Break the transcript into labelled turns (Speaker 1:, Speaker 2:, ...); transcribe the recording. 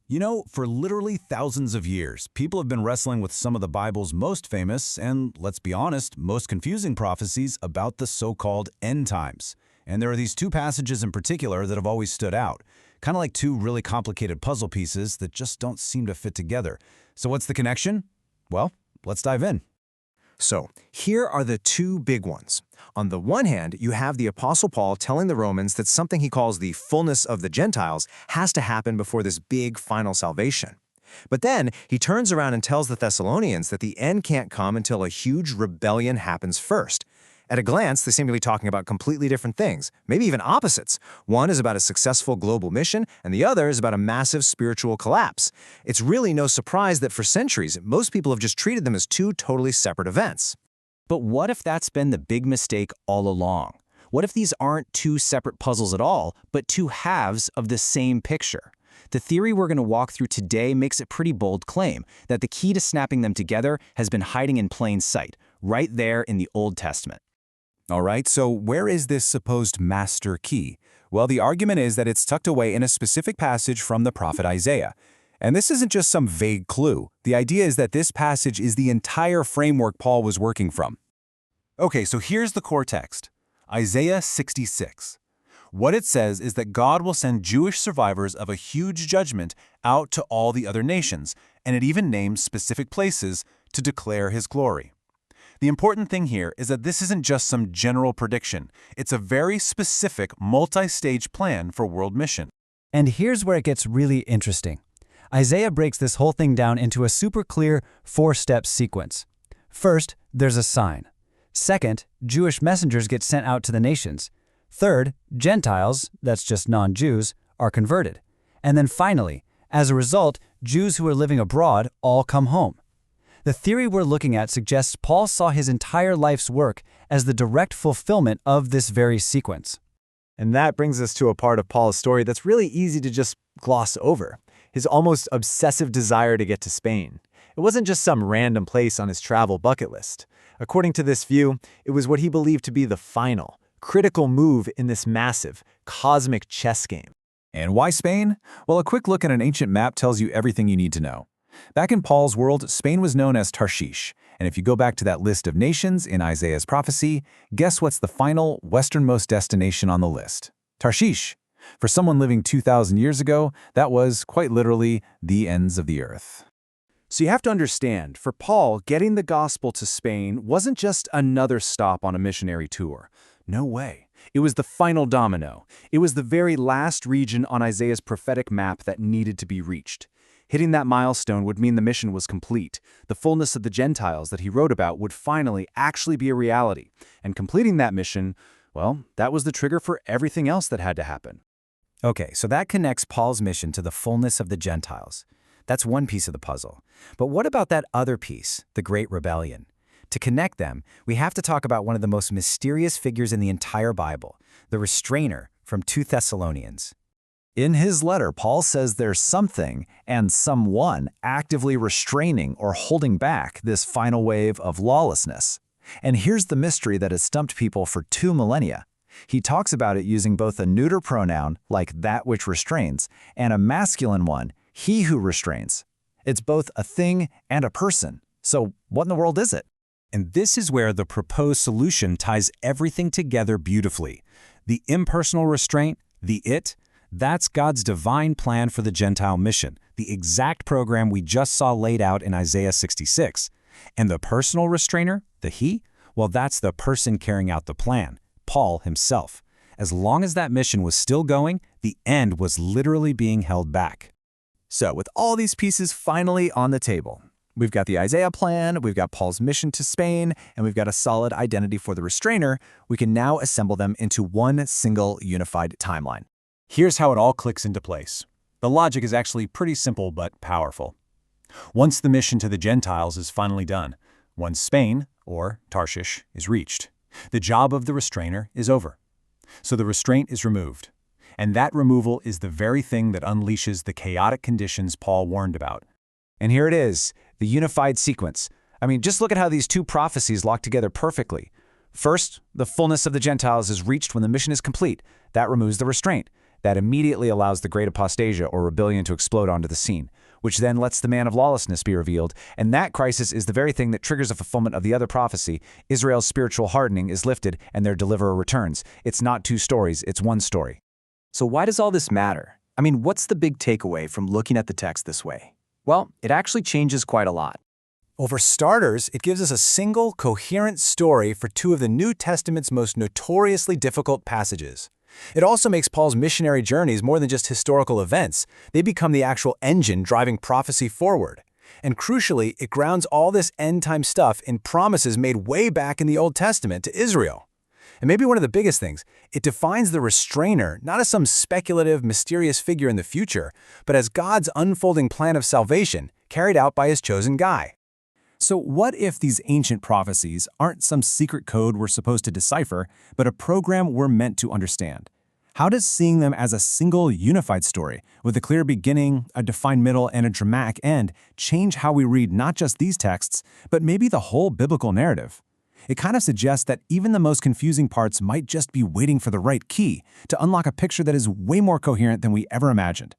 Speaker 1: You know, for literally thousands of years, people have been wrestling with some of the Bible's most famous and, let's be honest, most confusing prophecies about the so-called end times. And there are these two passages in particular that have always stood out, kind of like two really complicated puzzle pieces that just don't seem to fit together. So what's the connection? Well, let's dive in.
Speaker 2: So, here are the two big ones. On the one hand, you have the Apostle Paul telling the Romans that something he calls the fullness of the Gentiles has to happen before this big final salvation. But then, he turns around and tells the Thessalonians that the end can't come until a huge rebellion happens first. At a glance, they seem to be talking about completely different things, maybe even opposites. One is about a successful global mission, and the other is about a massive spiritual collapse. It's really no surprise that for centuries, most people have just treated them as two totally separate events.
Speaker 3: But what if that's been the big mistake all along? What if these aren't two separate puzzles at all, but two halves of the same picture? The theory we're going to walk through today makes a pretty bold claim that the key to snapping them together has been hiding in plain sight, right there in the Old Testament.
Speaker 1: All right, so where is this supposed master key? Well, the argument is that it's tucked away in a specific passage from the prophet Isaiah. And this isn't just some vague clue. The idea is that this passage is the entire framework Paul was working from. Okay, so here's the core text. Isaiah 66. What it says is that God will send Jewish survivors of a huge judgment out to all the other nations, and it even names specific places to declare his glory. The important thing here is that this isn't just some general prediction. It's a very specific, multi-stage plan for world mission.
Speaker 4: And here's where it gets really interesting. Isaiah breaks this whole thing down into a super clear four-step sequence. First, there's a sign. Second, Jewish messengers get sent out to the nations. Third, Gentiles, that's just non-Jews, are converted. And then finally, as a result, Jews who are living abroad all come home. The theory we're looking at suggests Paul saw his entire life's work as the direct fulfillment of this very sequence.
Speaker 5: And that brings us to a part of Paul's story that's really easy to just gloss over: his almost obsessive desire to get to Spain. It wasn't just some random place on his travel bucket list. According to this view, it was what he believed to be the final, critical move in this massive, cosmic chess game.
Speaker 1: And why Spain? Well, a quick look at an ancient map tells you everything you need to know. Back in Paul's world, Spain was known as Tarshish, and if you go back to that list of nations in Isaiah's prophecy, guess what's the final, westernmost destination on the list? Tarshish. For someone living 2,000 years ago, that was, quite literally, the ends of the earth.
Speaker 3: So you have to understand, for Paul, getting the gospel to Spain wasn't just another stop on a missionary tour. No way. It was the final domino. It was the very last region on Isaiah's prophetic map that needed to be reached. Hitting that milestone would mean the mission was complete. The fullness of the Gentiles that he wrote about would finally actually be a reality. And completing that mission, well, that was the trigger for everything else that had to happen.
Speaker 4: Okay, so that connects Paul's mission to the fullness of the Gentiles. That's one piece of the puzzle. But what about that other piece, the Great Rebellion? To connect them, we have to talk about one of the most mysterious figures in the entire Bible, the restrainer from 2 Thessalonians.
Speaker 1: In his letter, Paul says there's something and someone actively restraining or holding back this final wave of lawlessness. And here's the mystery that has stumped people for 2 millennia. He talks about it using both a neuter pronoun, like that which restrains, and a masculine one, he who restrains. It's both a thing and a person. So what in the world is it?
Speaker 3: And this is where the proposed solution ties everything together beautifully. The impersonal restraint, the it, that's God's divine plan for the Gentile mission, the exact program we just saw laid out in Isaiah 66. And the personal restrainer, the he, well, that's the person carrying out the plan, Paul himself. As long as that mission was still going, the end was literally being held back.
Speaker 2: So, with all these pieces finally on the table, we've got the Isaiah plan, we've got Paul's mission to Spain, and we've got a solid identity for the restrainer, we can now assemble them into one single unified timeline.
Speaker 3: Here's how it all clicks into place. The logic is actually pretty simple but powerful. Once the mission to the Gentiles is finally done, once Spain, or Tarshish, is reached, the job of the restrainer is over. So the restraint is removed. And that removal is the very thing that unleashes the chaotic conditions Paul warned about.
Speaker 4: And here it is, the unified sequence. I mean, just look at how these two prophecies lock together perfectly. First, the fullness of the Gentiles is reached when the mission is complete. That removes the restraint.
Speaker 1: That immediately allows the great apostasia or rebellion to explode onto the scene, which then lets the man of lawlessness be revealed, and that crisis is the very thing that triggers a fulfillment of the other prophecy. Israel's spiritual hardening is lifted and their deliverer returns. It's not two stories, it's one story.
Speaker 2: So why does all this matter? I mean, what's the big takeaway from looking at the text this way? Well, it actually changes quite a lot.
Speaker 5: Well, for starters, it gives us a single, coherent story for two of the New Testament's most notoriously difficult passages. It also makes Paul's missionary journeys more than just historical events. They become the actual engine driving prophecy forward. And crucially, it grounds all this end-time stuff in promises made way back in the Old Testament to Israel. And maybe one of the biggest things, it defines the restrainer not as some speculative, mysterious figure in the future, but as God's unfolding plan of salvation carried out by his chosen guy.
Speaker 6: So what if these ancient prophecies aren't some secret code we're supposed to decipher, but a program we're meant to understand? How does seeing them as a single, unified story, with a clear beginning, a defined middle, and a dramatic end, change how we read not just these texts, but maybe the whole biblical narrative? It kind of suggests that even the most confusing parts might just be waiting for the right key to unlock a picture that is way more coherent than we ever imagined.